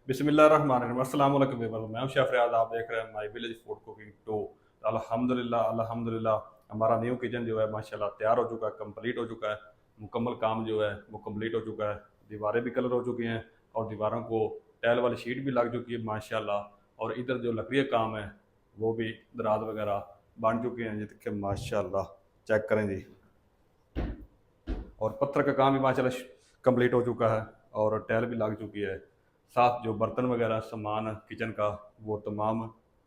बिस्मिल्लाहिर्रहमानिर्रहीम। अस्सलाम वालेकुम व्यूअर्स, मैं हूं शेफ रियाज। आप देख रहे हैं my village food cooking two. अल्हम्दुलिल्लाह अल्हम्दुलिल्लाह हमारा न्यू किचन जो है माशाल्लाह तैयार हो चुका है, कंप्लीट हो चुका है। मुकम्मल काम जो है वो कंप्लीट हो चुका है। दीवारें भी कलर हो चुकी हैं और दीवारों को टाइल वाली शीट भी लग चुकी है माशाल्लाह। और इधर जो लकड़ी का काम है वो भी दराज वगैरह बन चुके हैं, ये देखिए माशाल्लाह, चेक करें जी। और पत्थर का काम भी माशाल्लाह कंप्लीट हो चुका है और टाइल भी लग चुकी है। साथ जो बर्तन वगैरह सामान किचन का वो तमाम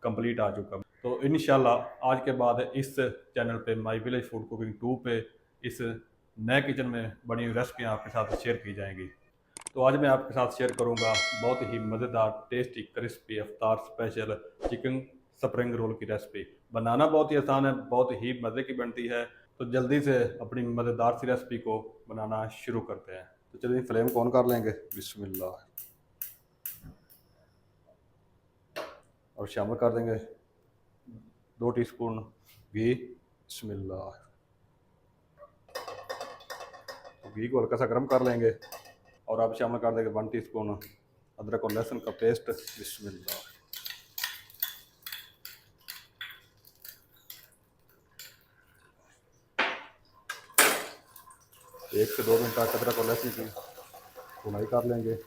कंप्लीट आ चुका है। तो इंशाल्लाह आज के बाद इस चैनल पे माय विलेज फूड कुकिंग 2 पे इस नए किचन में बनी हुई रेसिपियाँ आपके साथ शेयर की जाएंगी। तो आज मैं आपके साथ शेयर करूंगा बहुत ही मज़ेदार टेस्टी क्रिस्पी अफ्तार स्पेशल चिकन स्प्रिंग रोल की रेसिपी। बनाना बहुत ही आसान है, बहुत ही मज़े की बनती है। तो जल्दी से अपनी मज़ेदार सी रेसिपी को बनाना शुरू करते हैं। तो चलिए फ्लेम को ऑन कर लेंगे, बिस्मिल्लाह। और शामिल कर देंगे 2 टीस्पून घी, बिस्मिल्लाह। तो घी को हल्का सा गर्म कर लेंगे और अब शामिल कर देंगे 1 टीस्पून अदरक और लहसुन का पेस्ट, बिस्मिल्लाह। 1 से 2 मिनट तक अदरक और लहसुन की भुनाई कर लेंगे।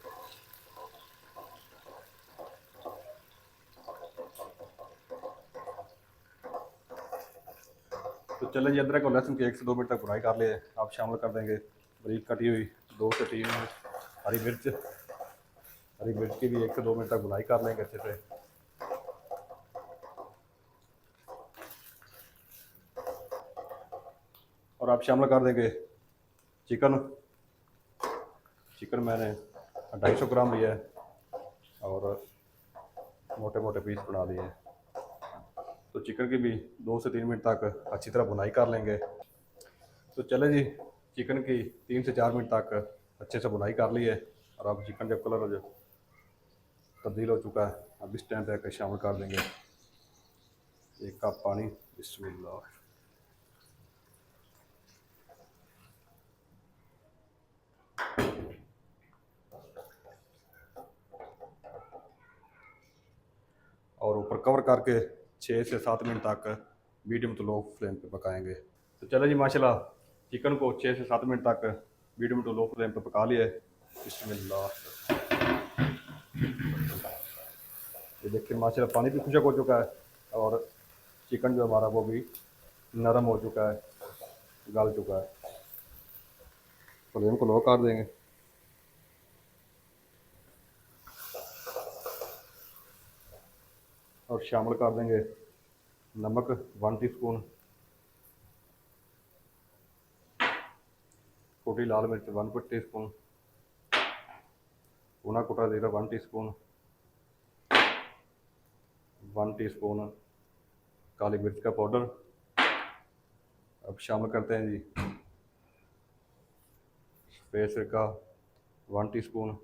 तो चलें जी, अदरक और लहसुन की 1 से 2 मिनट तक भुनाई कर लिए। आप शामिल कर देंगे बारीक कटी हुई 2 से 3 हरी मिर्च। हरी मिर्च की भी 1 से 2 मिनट तक भुनाई कर लेंगे अच्छे से। और आप शामिल कर देंगे चिकन। चिकन मैंने 250 ग्राम लिया है और मोटे मोटे पीस बना लिए हैं। तो चिकन की भी 2 से 3 मिनट तक अच्छी तरह भुनाई कर लेंगे। तो चले जी, चिकन की 3 से 4 मिनट तक अच्छे से भुनाई कर ली है। और अब चिकन जब कलर जो तब्दील हो चुका है, अब इस टाइम पे शामिल कर देंगे 1 कप पानी, बिस्मिल्लाह। और ऊपर कवर करके 6 से 7 मिनट तक मीडियम टू लो फ्लेम पे पकाएंगे। तो चलो जी, माशाल्लाह चिकन को 6 से 7 मिनट तक मीडियम टू लो फ्लेम पे पका लिया है, बिस्मिल्लाह। ये देखिए माशाल्लाह पानी भी खुशक हो चुका है और चिकन जो हमारा वो भी नरम हो चुका है, गल चुका है। फ्लेम को लो कर देंगे। और शामिल कर देंगे नमक 1 टीस्पून, छोटी लाल मिर्च 1 टीस्पून, भुना कुटा जीरा 1 टीस्पून, 1 टीस्पून काली मिर्च का पाउडर। अब शामिल करते हैं जी सफ़ेद सिरका 1 टीस्पून,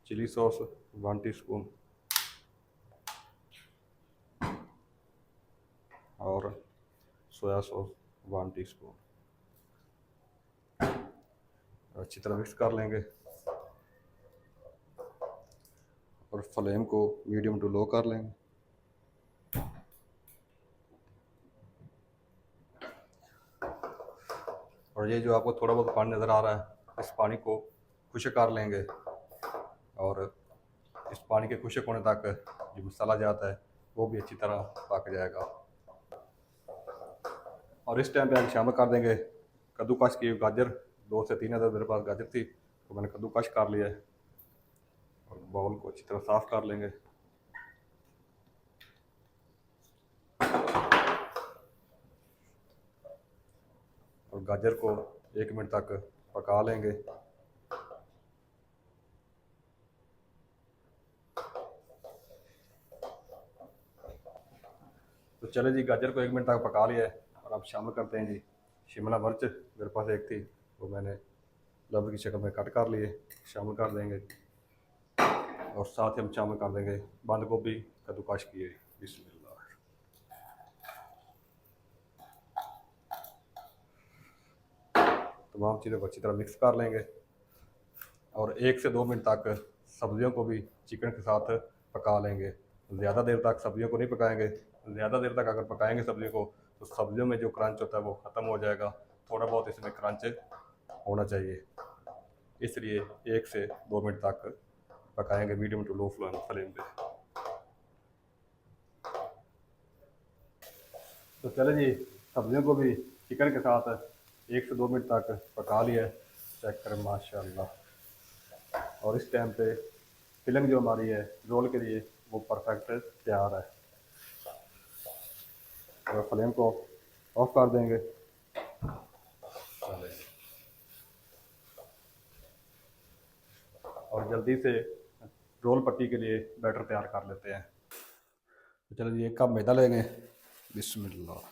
चिली सॉस 1 टीस्पून और सोया सॉस 1 टीस्पून। अच्छी तरह मिक्स कर लेंगे और फ्लेम को मीडियम टू लो कर लेंगे। और ये जो आपको थोड़ा बहुत पानी नज़र आ रहा है, इस पानी को खुश्क कर लेंगे और इस पानी के खुश्क होने तक जो मसाला जाता है वो भी अच्छी तरह पक जाएगा। और इस टाइम पे हम शामिल कर देंगे कद्दूकश की गाजर। 2 से 3 अदद मेरे पास गाजर थी, तो मैंने कद्दूकश कर लिया है। और बाउल को अच्छी तरह साफ़ कर लेंगे। और गाजर को 1 मिनट तक पका लेंगे। तो चले जी, गाजर को 1 मिनट तक पका लिया है और अब शामिल करते हैं जी शिमला मिर्च। मेरे पास एक थी, वो मैंने लब की शक्ल में कट कर लिए, शामिल कर देंगे। और साथ ही हम शामिल कर देंगे बंद गोभी कद्दूकश किए, बिस्मिल्लाह। तमाम चीज़ों को अच्छी तरह मिक्स कर लेंगे। और 1 से 2 मिनट तक सब्जियों को भी चिकन के साथ पका लेंगे। ज़्यादा देर तक सब्जियों को नहीं पकाएंगे। ज़्यादा देर तक अगर पकाएंगे सब्जियों को तो सब्जियों में जो क्रंच होता है वो ख़त्म हो जाएगा। थोड़ा बहुत इसमें क्रंच होना चाहिए, इसलिए 1 से 2 मिनट तक पकाएंगे मीडियम टू लो फ्लेम पे। तो चले जी, सब्जियों को भी चिकन के साथ 1 से 2 मिनट तक पका लिया। चेक करें माशाल्लाह। और इस टाइम पे फिलिंग जो हमारी है रोल के लिए वो परफेक्ट तैयार है। और फ्लेम को ऑफ कर देंगे। और जल्दी से रोल पट्टी के लिए बैटर तैयार कर लेते हैं। तो चलो जी, 1 कप मैदा लेंगे। बिस्मिल्लाह।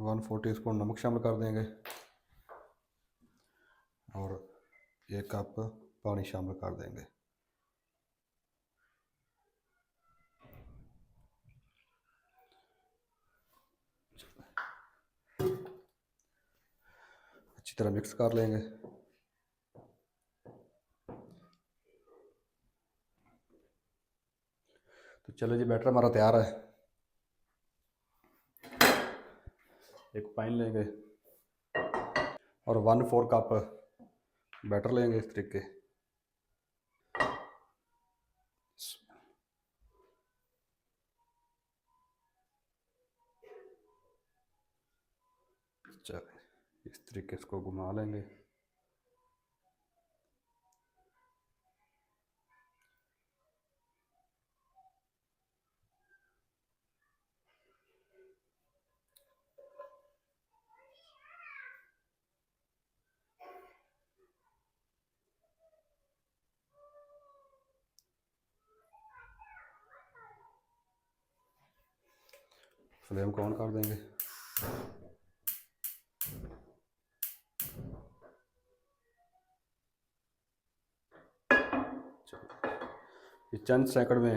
1/4 टीस्पून नमक शामिल कर देंगे और 1 कप पानी शामिल कर देंगे। अच्छी तरह मिक्स कर लेंगे। तो चलो जी, बैटर हमारा तैयार है। एक पैन लेंगे और 1/4 कप बैटर लेंगे इस तरीके। चलो इस तरीके इसको घुमा लेंगे। फ्लेम को ऑन कर देंगे। ये चंद सेकंड में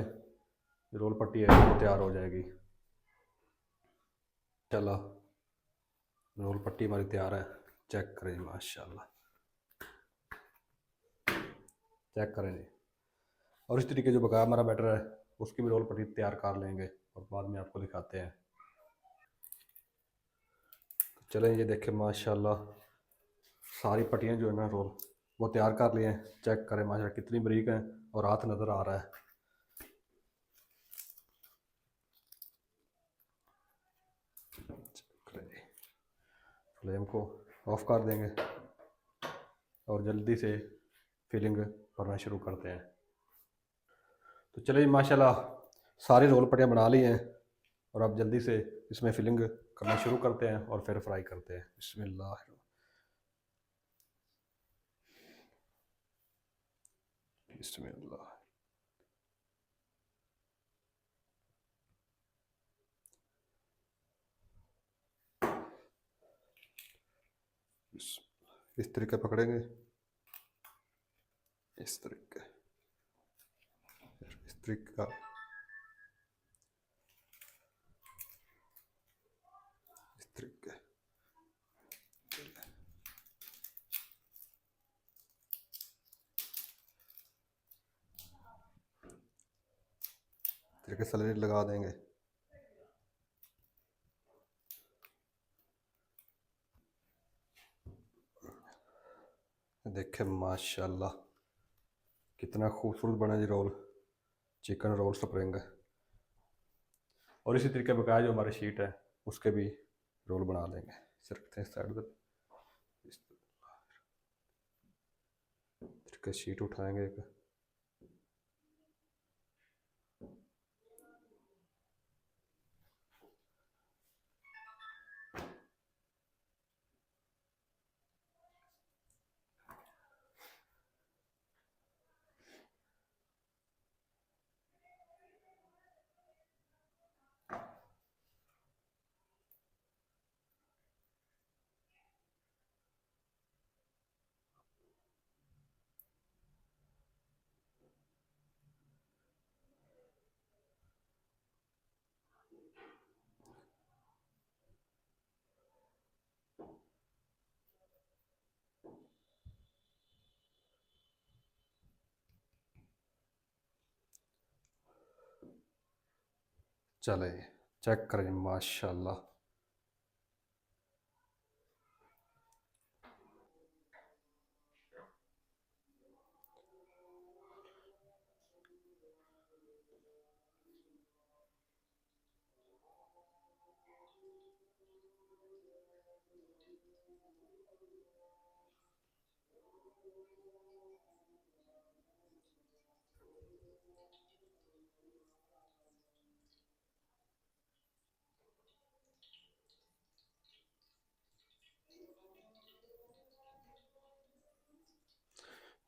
रोल पट्टी है वो तैयार हो जाएगी। चलो, रोल पट्टी हमारी तैयार है। चेक करें माशाल्लाह। चेक करें जी। और इस तरीके जो बकाया हमारा बैटर है उसकी भी रोल पट्टी तैयार कर लेंगे और बाद में आपको दिखाते हैं। तो चलें, ये देखें माशाल्लाह सारी पट्टियाँ जो है ना रोल वो तैयार कर लिए हैं। चेक करें माशाल्लाह कितनी बारीक हैं और हाथ नज़र आ रहा है। फ्लेम को ऑफ कर देंगे और जल्दी से फिलिंग भरना शुरू करते हैं। तो चलिए माशाल्लाह सारी रोल पट्टियाँ बना ली हैं और अब जल्दी से इसमें फिलिंग करना शुरू करते हैं और फिर फ्राई करते हैं। बिस्मिल्लाह। बिस्मिल्लाह। इस तरीके पकड़ेंगे, इस तरीके, इस तरीके का, इस तरीके। तरीके सैलेड लगा देंगे। देखें माशाल्लाह कितना खूबसूरत बना जी रोल, चिकन रोल स्प्रिंग। और इसी तरीके बकाया जो हमारी शीट है उसके भी रोल बना लेंगे। इसे रखते हैं साइड पर। इस तरीके शीट उठाएंगे एक। चले चेक करें माशाल्लाह।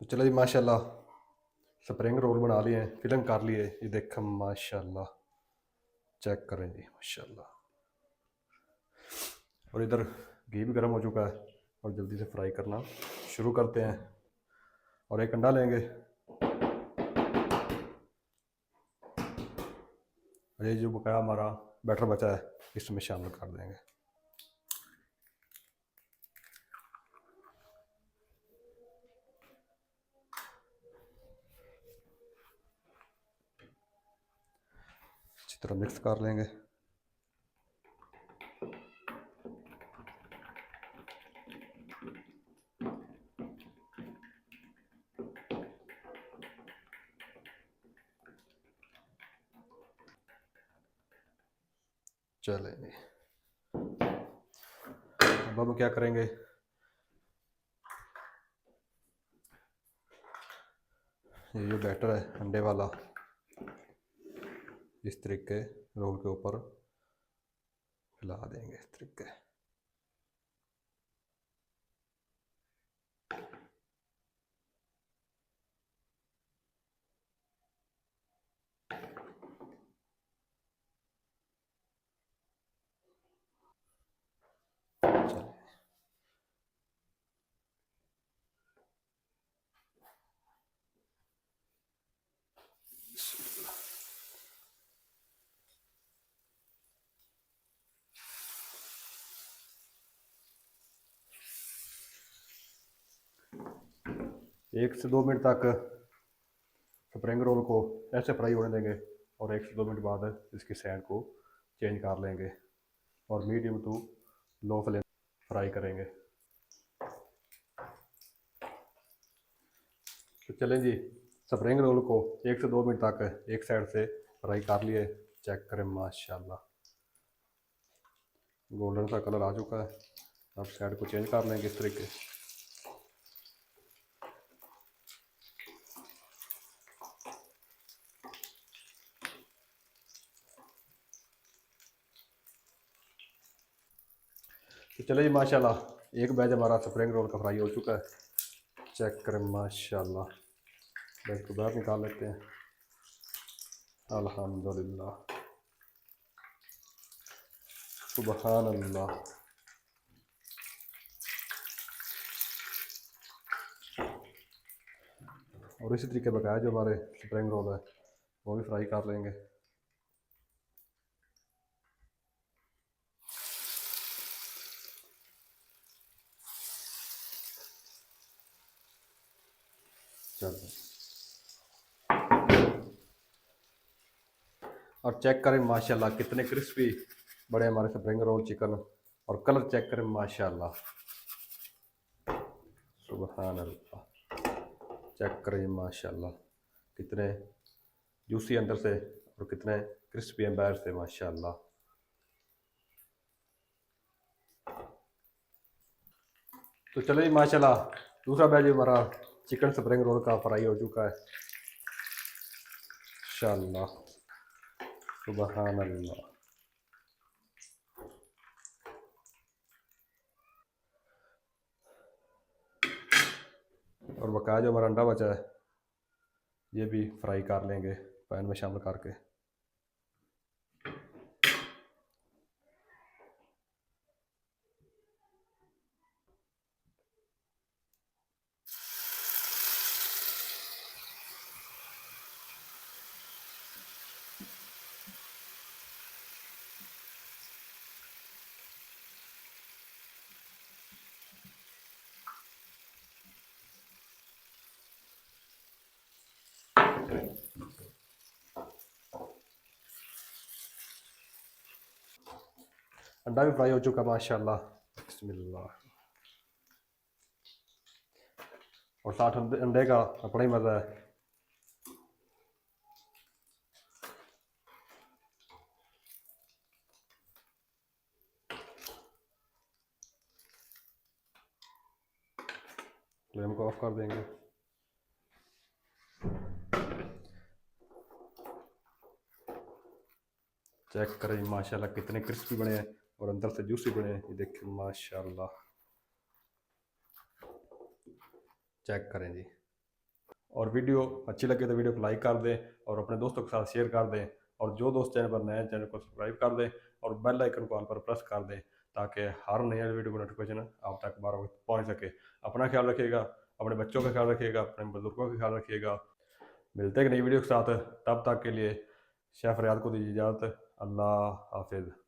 तो चलो जी माशाल्लाह स्प्रिंग रोल बना लिए हैं, फिलिंग कर लिए। ये देखें माशाल्लाह, चेक करें जी माशाल्लाह। और इधर घी भी गर्म हो चुका है और जल्दी से फ्राई करना शुरू करते हैं। और एक अंडा लेंगे और ये जो बकाया हमारा बैटर बचा है इसमें शामिल कर देंगे। अच्छी तरह मिक्स कर लेंगे। चले अब हम क्या करेंगे, ये जो बैटर है अंडे वाला इस तरीके रोल के ऊपर फैला देंगे इस तरीके। चलिए 1 से 2 मिनट तक स्प्रिंग रोल को ऐसे फ्राई होने देंगे और 1 से 2 मिनट बाद इसकी सैंड को चेंज कर लेंगे और medium to low flame fry करेंगे। तो चलें जी, स्प्रिंग रोल को 1 से 2 मिनट तक एक साइड से फ्राई कर लिए। चेक करें माशाल्लाह, गोल्डन सा कलर आ चुका है। अब साइड को चेंज कर लेंगे इस तरीके। तो चलिए माशाल्लाह एक बैच हमारा स्प्रिंग रोल का फ्राई हो चुका है। चेक करें माशाल्लाह, बैच को बाहर निकाल लेते हैं। अल्हम्दुलिल्लाह, सुबहान अल्लाह। और इसी तरीके बकाया जो हमारे स्प्रिंग रोल है वो भी फ्राई कर लेंगे। चलिए और चेक करें माशाल्लाह कितने क्रिस्पी बड़े हमारे स्प्रिंग रोल चिकन। और कलर चेक करें माशाल्लाह, सुबहान अल्लाह। चेक करें माशाल्लाह कितने जूसी अंदर से और कितने क्रिस्पी हैं बाहर से माशाल्लाह। तो चलो जी माशाल्लाह दूसरा बैच हमारा चिकन स्प्रिंग रोल का फ्राई हो चुका है माशाल्लाह, सुबहान अल्लाह। और बकाया जो हमारा अंडा बचा है ये भी फ्राई कर लेंगे पैन में शामिल करके। अंडा भी फ्राई हो चुका माशाल्लाह। बिस्मिल्लाह। और साथ अंडे का अपना ही मज़ा है। फ्लेम को ऑफ कर देंगे। चेक करें माशाल्लाह कितने क्रिस्पी बने हैं और अंदर से जूसी बने हैं। ये देखिए माशाल्लाह, चेक करें जी। और वीडियो अच्छी लगे तो वीडियो को लाइक कर दें और अपने दोस्तों के साथ शेयर कर दें। और जो दोस्त चैनल पर नए हैं चैनल को सब्सक्राइब कर दें और बेल आइकन को ऑल पर प्रेस कर दें ताकि हर नए वीडियो का नोटिफिकेशन आप तक बार बार पहुँच सके। अपना ख्याल रखिएगा, अपने बच्चों का ख्याल रखिएगा, अपने बुजुर्गों का ख्याल रखिएगा। मिलते हैं एक नई वीडियो के साथ, तब तक के लिए शेफ़ रियाद को दीजिए इजाज़त। अल्लाह हाफिज़।